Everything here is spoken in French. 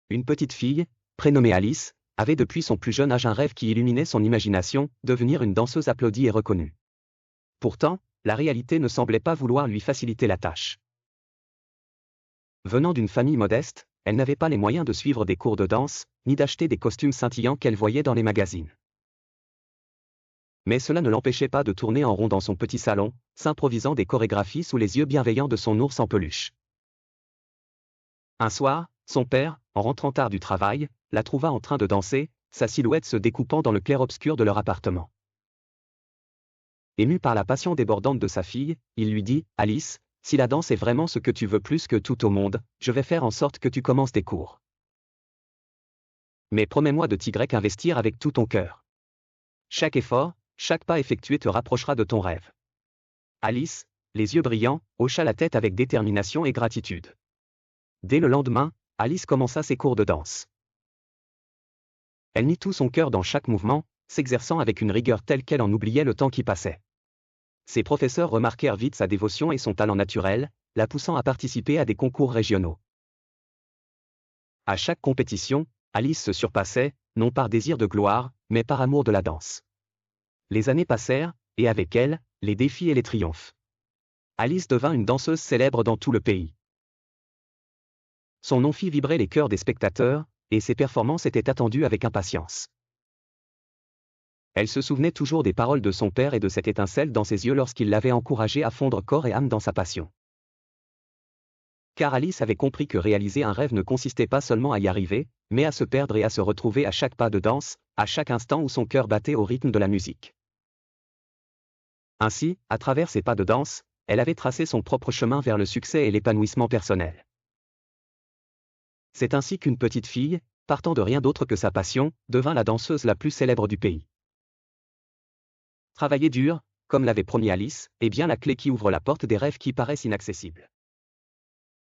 Une petite fille, prénommée Alice, avait depuis son plus jeune âge un rêve qui illuminait son imagination, devenir une danseuse applaudie et reconnue. Pourtant, la réalité ne semblait pas vouloir lui faciliter la tâche. Venant d'une famille modeste, elle n'avait pas les moyens de suivre des cours de danse, ni d'acheter des costumes scintillants qu'elle voyait dans les magazines. Mais cela ne l'empêchait pas de tourner en rond dans son petit salon, s'improvisant des chorégraphies sous les yeux bienveillants de son ours en peluche. Un soir, son père, en rentrant tard du travail, la trouva en train de danser, sa silhouette se découpant dans le clair-obscur de leur appartement. Ému par la passion débordante de sa fille, il lui dit « Alice, si la danse est vraiment ce que tu veux plus que tout au monde, je vais faire en sorte que tu commences des cours. Mais promets-moi de t'y investir avec tout ton cœur. Chaque effort, chaque pas effectué te rapprochera de ton rêve. » Alice, les yeux brillants, hocha la tête avec détermination et gratitude. Dès le lendemain, Alice commença ses cours de danse. Elle mit tout son cœur dans chaque mouvement, s'exerçant avec une rigueur telle qu'elle en oubliait le temps qui passait. Ses professeurs remarquèrent vite sa dévotion et son talent naturel, la poussant à participer à des concours régionaux. À chaque compétition, Alice se surpassait, non par désir de gloire, mais par amour de la danse. Les années passèrent, et avec elles, les défis et les triomphes. Alice devint une danseuse célèbre dans tout le pays. Son nom fit vibrer les cœurs des spectateurs, et ses performances étaient attendues avec impatience. Elle se souvenait toujours des paroles de son père et de cette étincelle dans ses yeux lorsqu'il l'avait encouragée à fondre corps et âme dans sa passion. Car Alice avait compris que réaliser un rêve ne consistait pas seulement à y arriver, mais à se perdre et à se retrouver à chaque pas de danse, à chaque instant où son cœur battait au rythme de la musique. Ainsi, à travers ses pas de danse, elle avait tracé son propre chemin vers le succès et l'épanouissement personnel. C'est ainsi qu'une petite fille, partant de rien d'autre que sa passion, devint la danseuse la plus célèbre du pays. Travailler dur, comme l'avait promis Alice, est bien la clé qui ouvre la porte des rêves qui paraissent inaccessibles.